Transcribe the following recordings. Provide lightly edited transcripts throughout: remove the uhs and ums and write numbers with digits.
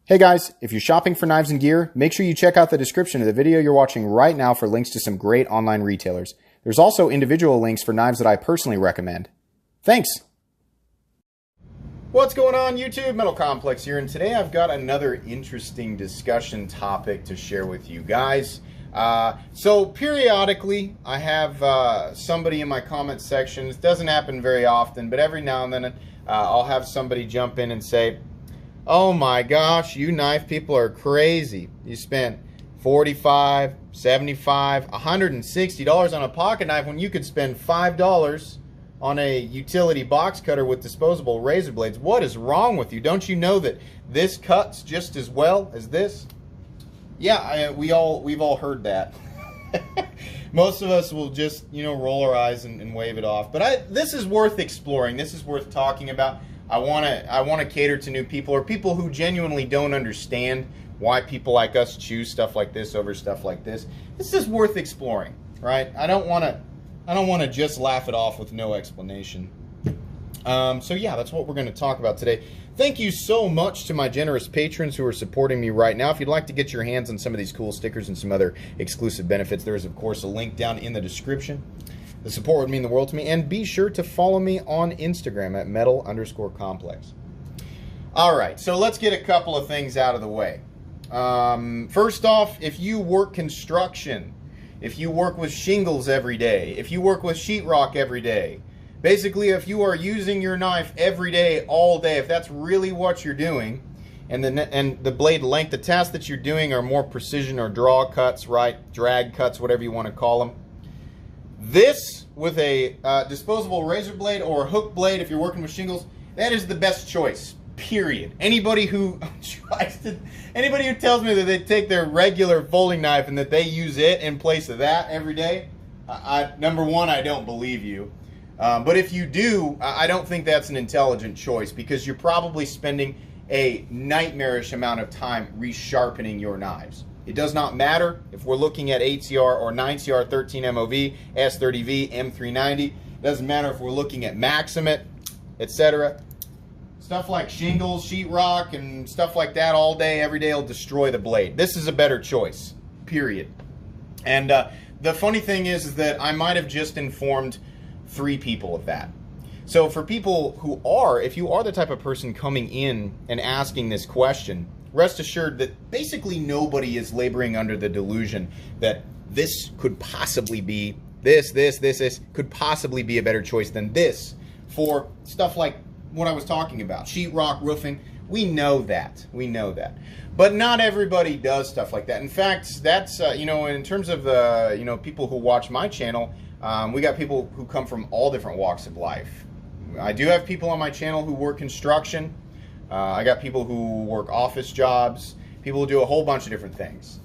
Hey guys, if you're shopping for knives and gear, make sure you check out the description of the video you're watching right now for links to some great online retailers. There's also individual links for knives that I personally recommend. Thanks! What's going on YouTube? Metal Complex here, and today I've got another interesting discussion topic to share with you guys. So periodically I have somebody in my comment section. It doesn't happen very often, but every now and then I'll have somebody jump in and say, "Oh my gosh, you knife people are crazy. You spent $45, $75, $160 on a pocket knife when you could spend $5 on a utility box cutter with disposable razor blades. What is wrong with you? Don't you know that this cuts just as well as this?" Yeah, we've all heard that. Most of us will just, roll our eyes and wave it off. But this is worth exploring. This is worth talking about. I want to cater to new people, or people who genuinely don't understand why people like us choose stuff like this over stuff like this. This is worth exploring, right? I don't want to just laugh it off with no explanation. So yeah, that's what we're going to talk about today. Thank you so much to my generous patrons who are supporting me right now. If you'd like to get your hands on some of these cool stickers and some other exclusive benefits, there is of course a link down in the description. The support would mean the world to me, and be sure to follow me on Instagram at metal_complex. Alright, so let's get a couple of things out of the way. First off, if you work construction, if you work with shingles every day, if you work with sheetrock every day, basically if you are using your knife every day, all day, if that's really what you're doing, and the blade length, the tasks that you're doing are more precision or draw cuts, right, drag cuts, whatever you want to call them, this with a disposable razor blade or a hook blade, if you're working with shingles, that is the best choice, period. Anybody who tells me that they take their regular folding knife and that they use it in place of that every day, number one, I don't believe you. But if you do, I don't think that's an intelligent choice, because you're probably spending a nightmarish amount of time resharpening your knives. It does not matter if we're looking at 8CR or 9CR 13 MOV, S30V, M390. It doesn't matter if we're looking at Maximate, etc. Stuff like shingles, sheetrock, and stuff like that all day, every day will destroy the blade. This is a better choice, period. And the funny thing is that I might have just informed 3 people of that. So for people who are, if you are the type of person coming in and asking this question, rest assured that basically nobody is laboring under the delusion that this could possibly be, this could possibly be a better choice than this for stuff like what I was talking about, sheetrock, roofing. We know that. We know that. But not everybody does stuff like that. In fact, that's, in terms of the, people who watch my channel, we got people who come from all different walks of life. I do have people on my channel who work construction. I got people who work office jobs, people who do a whole bunch of different things.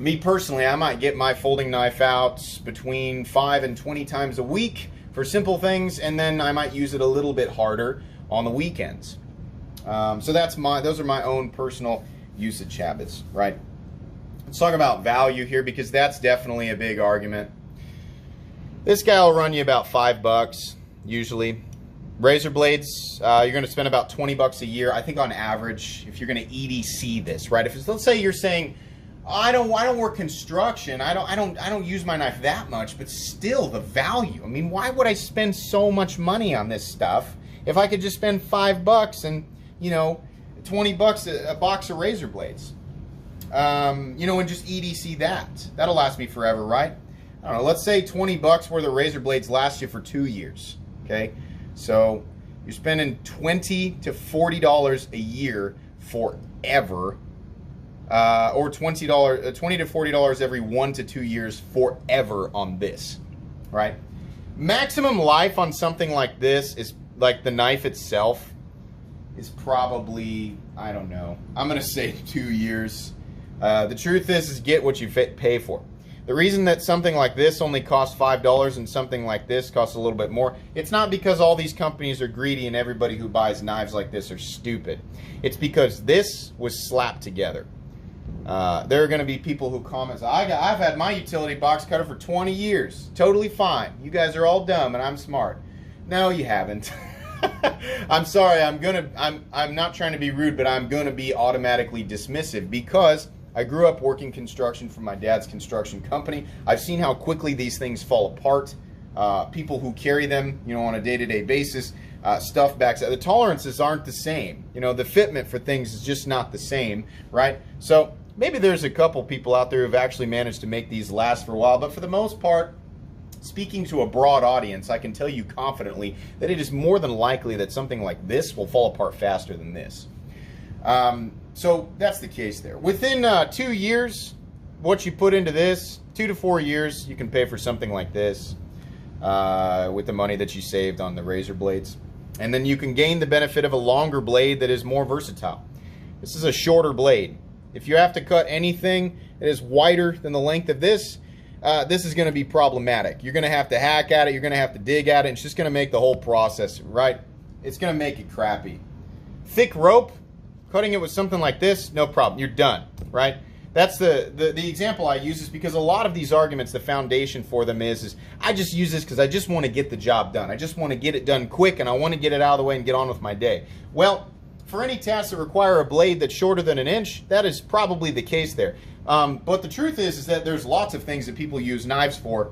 Me personally, I might get my folding knife out between 5 and 20 times a week for simple things, and then I might use it a little bit harder on the weekends. So those are my own personal usage habits, right? Let's talk about value here, because that's definitely a big argument. This guy will run you about $5 usually. Razor blades, you're going to spend about $20 a year, I think, on average, if you're going to EDC this, right? If it's, let's say you're saying, oh, I don't work construction, I don't use my knife that much, but still the value. I mean, why would I spend so much money on this stuff if I could just spend $5 and $20 a box of razor blades? And just EDC that. That'll last me forever, right? I don't know. Let's say $20 worth of razor blades last you for 2 years. Okay. So you're spending $20 to $40 a year forever, or $20 to $40 every 1 to 2 years forever on this, right? Maximum life on something like this is, like the knife itself, is probably, I don't know, I'm gonna say 2 years. The truth is get what you pay for. The reason that something like this only costs $5 and something like this costs a little bit more, it's not because all these companies are greedy and everybody who buys knives like this are stupid. It's because this was slapped together. There are going to be people who comment, I've had my utility box cutter for 20 years. Totally fine. You guys are all dumb and I'm smart. No, you haven't. I'm sorry. I'm not trying to be rude, but I'm gonna be automatically dismissive because I grew up working construction for my dad's construction company. I've seen how quickly these things fall apart. People who carry them, on a day-to-day basis, stuff backs out. The tolerances aren't the same. The fitment for things is just not the same, right? So maybe there's a couple people out there who've actually managed to make these last for a while, but for the most part, speaking to a broad audience, I can tell you confidently that it is more than likely that something like this will fall apart faster than this. So that's the case there. Within 2 years, what you put into this, 2 to 4 years, you can pay for something like this with the money that you saved on the razor blades. And then you can gain the benefit of a longer blade that is more versatile. This is a shorter blade. If you have to cut anything that is wider than the length of this, this is going to be problematic. You're going to have to hack at it. You're going to have to dig at it. And it's just going to make the whole process, right? It's going to make it crappy. Thick rope, cutting it with something like this, no problem. You're done, right? That's the example I use is because a lot of these arguments, the foundation for them is I just use this because I just want to get the job done. I just want to get it done quick and I want to get it out of the way and get on with my day. Well, for any tasks that require a blade that's shorter than an inch, that is probably the case there. But the truth is that there's lots of things that people use knives for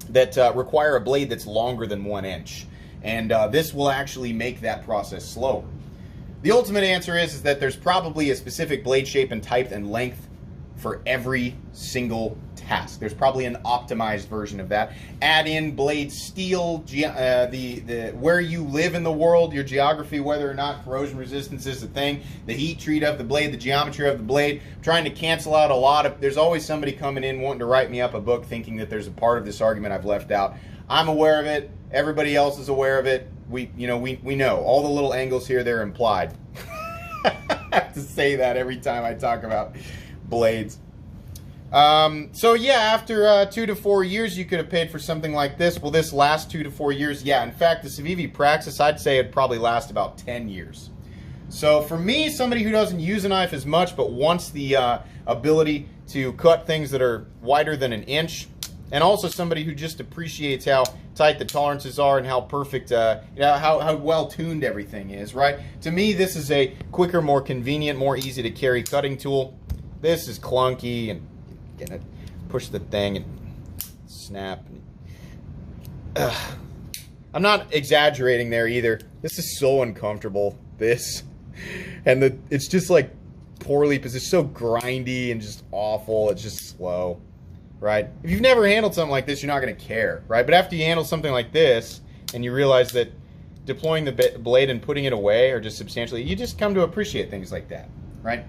that require a blade that's longer than 1 inch. And this will actually make that process slower. The ultimate answer is that there's probably a specific blade shape and type and length for every single task. There's probably an optimized version of that. Add in blade steel, where you live in the world, your geography, whether or not corrosion resistance is a thing, the heat treat of the blade, the geometry of the blade. I'm trying to cancel out a lot of, there's always somebody coming in wanting to write me up a book thinking that there's a part of this argument I've left out. I'm aware of it. Everybody else is aware of it. We know. All the little angles here, they're implied. I have to say that every time I talk about blades. So yeah, after 2 to 4 years, you could have paid for something like this. Will this last 2 to 4 years? Yeah, in fact, the Civivi Praxis, I'd say it'd probably last about 10 years. So for me, somebody who doesn't use a knife as much, but wants the ability to cut things that are wider than an inch, and also somebody who just appreciates how tight the tolerances are and how perfect, how well tuned everything is, right? To me, this is a quicker, more convenient, more easy to carry cutting tool. This is clunky and gonna push the thing and snap. I'm not exaggerating there either. This is so uncomfortable. This and it's just like poorly positioned, so grindy and just awful. It's just slow. Right? If you've never handled something like this, you're not going to care, right? But after you handle something like this and you realize that deploying the blade and putting it away or just substantially, you just come to appreciate things like that, right?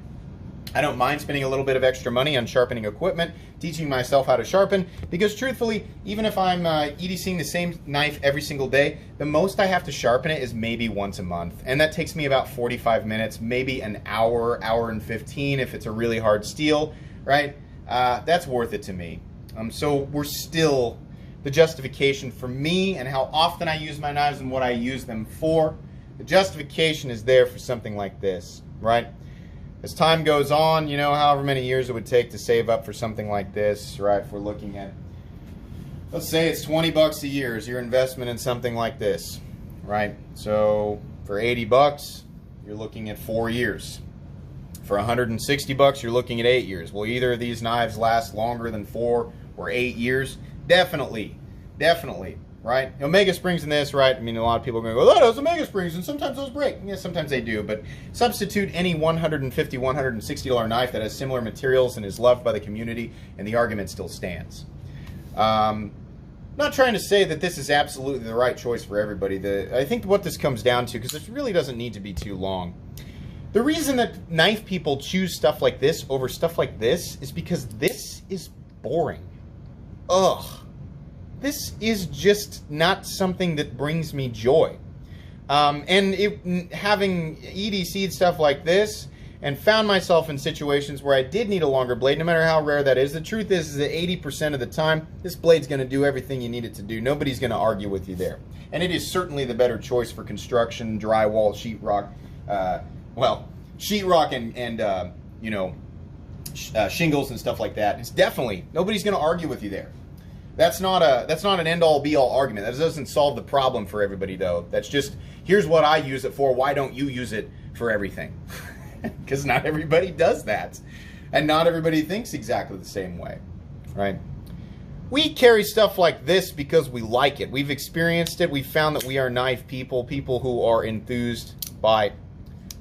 I don't mind spending a little bit of extra money on sharpening equipment, teaching myself how to sharpen, because truthfully, even if I'm EDCing the same knife every single day, the most I have to sharpen it is maybe once a month. And that takes me about 45 minutes, maybe an hour, hour and 15 if it's a really hard steel, right? That's worth it to me. So we're still, the justification for me and how often I use my knives and what I use them for, the justification is there for something like this, right? As time goes on, however many years it would take to save up for something like this, right? If we're looking at, let's say it's 20 bucks a year is your investment in something like this, right? So for 80 bucks, you're looking at 4 years. For 160 bucks, you're looking at 8 years. Will either of these knives last longer than 4 or 8 years? Definitely, right? Omega springs in this, right? I mean, a lot of people are going to go, oh, those Omega springs, and sometimes those break. Yeah, sometimes they do, but substitute any $150, $160 knife that has similar materials and is loved by the community, and the argument still stands. Not trying to say that this is absolutely the right choice for everybody. I think what this comes down to, because this really doesn't need to be too long, the reason that knife people choose stuff like this over stuff like this is because this is boring. Ugh. This is just not something that brings me joy. Having EDC'd stuff like this and found myself in situations where I did need a longer blade, no matter how rare that is, the truth is that 80% of the time, this blade's going to do everything you need it to do. Nobody's going to argue with you there. And it is certainly the better choice for construction, drywall, sheetrock, sheetrock and shingles and stuff like that. It's definitely, nobody's going to argue with you there. That's not an end-all be-all argument. That doesn't solve the problem for everybody, though. That's just, here's what I use it for. Why don't you use it for everything? Because not everybody does that. And not everybody thinks exactly the same way, right? We carry stuff like this because we like it. We've experienced it. We've found that we are knife people, people who are enthused by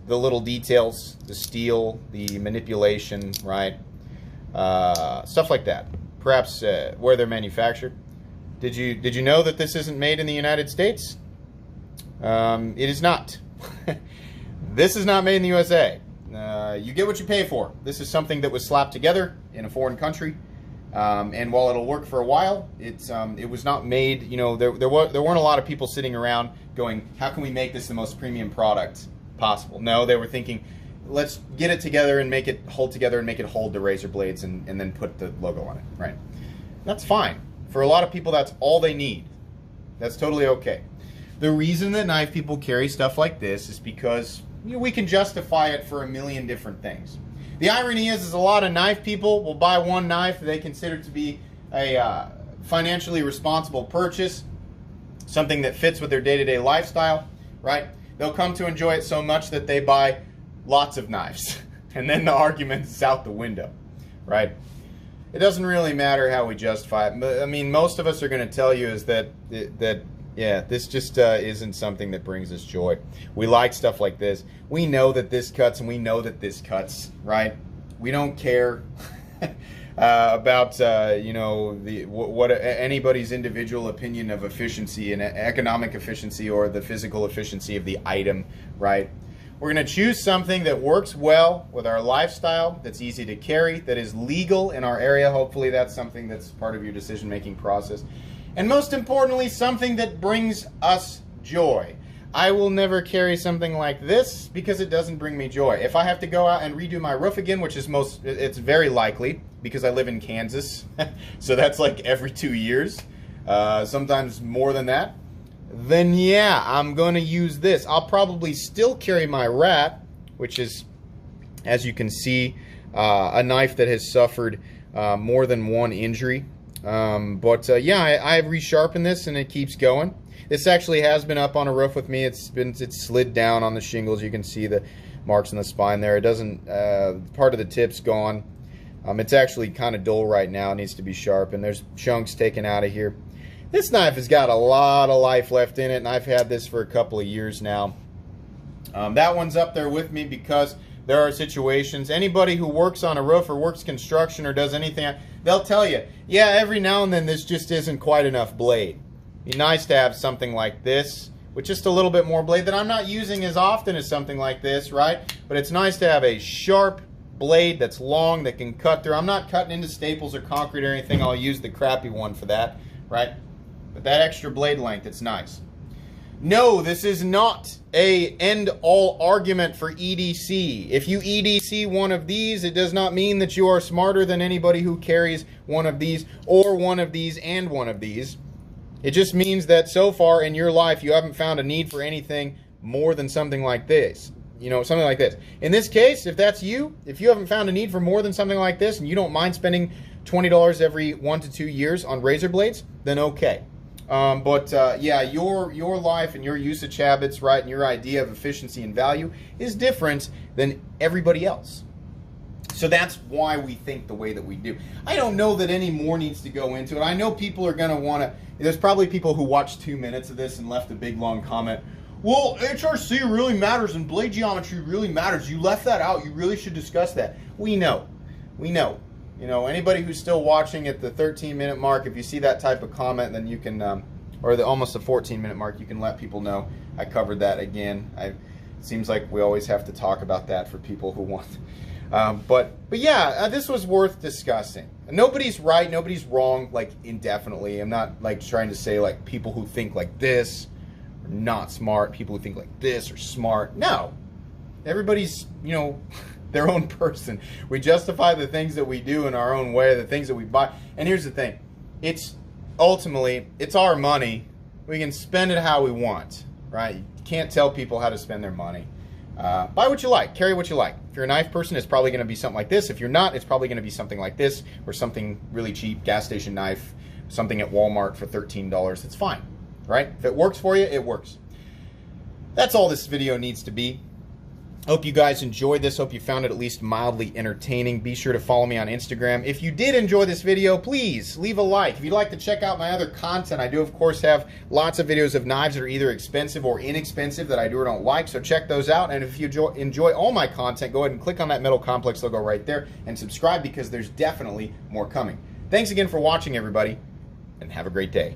the little details, the steel, the manipulation, right? Stuff like that. Perhaps where they're manufactured. Did you know that this isn't made in the United States? It is not. This is not made in the USA. You get what you pay for. This is something that was slapped together in a foreign country, and while it'll work for a while, it was not made. You know, there weren't a lot of people sitting around going, "How can we make this the most premium product possible?" No, they were thinking, let's get it together and make it hold together and make it hold the razor blades and then put the logo on it, right? That's fine. For a lot of people, that's all they need. That's totally okay. The reason that knife people carry stuff like this is because, you know, we can justify it for a million different things. The irony is a lot of knife people will buy one knife they consider to be a financially responsible purchase, something that fits with their day-to-day lifestyle, right? They'll come to enjoy it so much that they buy lots of knives, and then the argument is out the window, right? It doesn't really matter how we justify it. I mean, most of us are going to tell you is that yeah, this just isn't something that brings us joy. We like stuff like this. We know that this cuts, and we know that this cuts, right? We don't care about you know, what anybody's individual opinion of efficiency and economic efficiency or the physical efficiency of the item, right? We're going to choose something that works well with our lifestyle, that's easy to carry, that is legal in our area. Hopefully that's something that's part of your decision-making process. And most importantly, something that brings us joy. I will never carry something like this because it doesn't bring me joy. If I have to go out and redo my roof again, which is it's very likely because I live in Kansas, so that's like every 2 years, sometimes more than that, then yeah, I'm going to use this. I'll probably still carry my rat, which is, as you can see, a knife that has suffered more than one injury. Yeah, I have resharpened this and it keeps going. This actually has been up on a roof with me. It's slid down on the shingles. You can see the marks in the spine there. It doesn't, part of the tip's gone. It's actually kind of dull right now. It needs to be sharpened. There's chunks taken out of here. This knife has got a lot of life left in it, and I've had this for a couple of years now. That one's up there with me because there are situations, anybody who works on a roof or works construction or does anything, they'll tell you, yeah, every now and then this just isn't quite enough blade. It'd be nice to have something like this with just a little bit more blade that I'm not using as often as something like this, right? But it's nice to have a sharp blade that's long, that can cut through. I'm not cutting into staples or concrete or anything. I'll use the crappy one for that, right? But that extra blade length, it's nice. No, this is not a end-all argument for EDC. If you EDC one of these, it does not mean that you are smarter than anybody who carries one of these or one of these and one of these. It just means that so far in your life, you haven't found a need for anything more than something like this. You know, something like this. In this case, if that's you, if you haven't found a need for more than something like this and you don't mind spending $20 every 1 to 2 years on razor blades, then okay. Yeah, your life and your usage habits, right, and your idea of efficiency and value is different than everybody else. So that's why we think the way that we do. I don't know that any more needs to go into it. I know people are going to want to, there's probably people who watched 2 minutes of this and left a big long comment. Well, HRC really matters and blade geometry really matters. You left that out. You really should discuss that. We know. We know. You know, anybody who's still watching at the 13-minute mark, if you see that type of comment, then you can, or almost the 14-minute mark, you can let people know I covered that again. It seems like we always have to talk about that for people who want. But yeah, this was worth discussing. Nobody's right, nobody's wrong, like indefinitely. I'm not like trying to say like people who think like this are not smart, people who think like this are smart. No, everybody's, you know, their own person. We justify the things that we do in our own way, the things that we buy. And here's the thing, it's ultimately, it's our money. We can spend it how we want, right? You can't tell people how to spend their money. Buy what you like, carry what you like. If you're a knife person, it's probably going to be something like this. If you're not, it's probably going to be something like this or something really cheap, gas station knife, something at Walmart for $13. It's fine, right? If it works for you, it works. That's all this video needs to be. Hope you guys enjoyed this. Hope you found it at least mildly entertaining. Be sure to follow me on Instagram. If you did enjoy this video, please leave a like. If you'd like to check out my other content, I do, of course, have lots of videos of knives that are either expensive or inexpensive that I do or don't like, so check those out. And if you enjoy all my content, go ahead and click on that Metal Complex logo right there and subscribe, because there's definitely more coming. Thanks again for watching, everybody, and have a great day.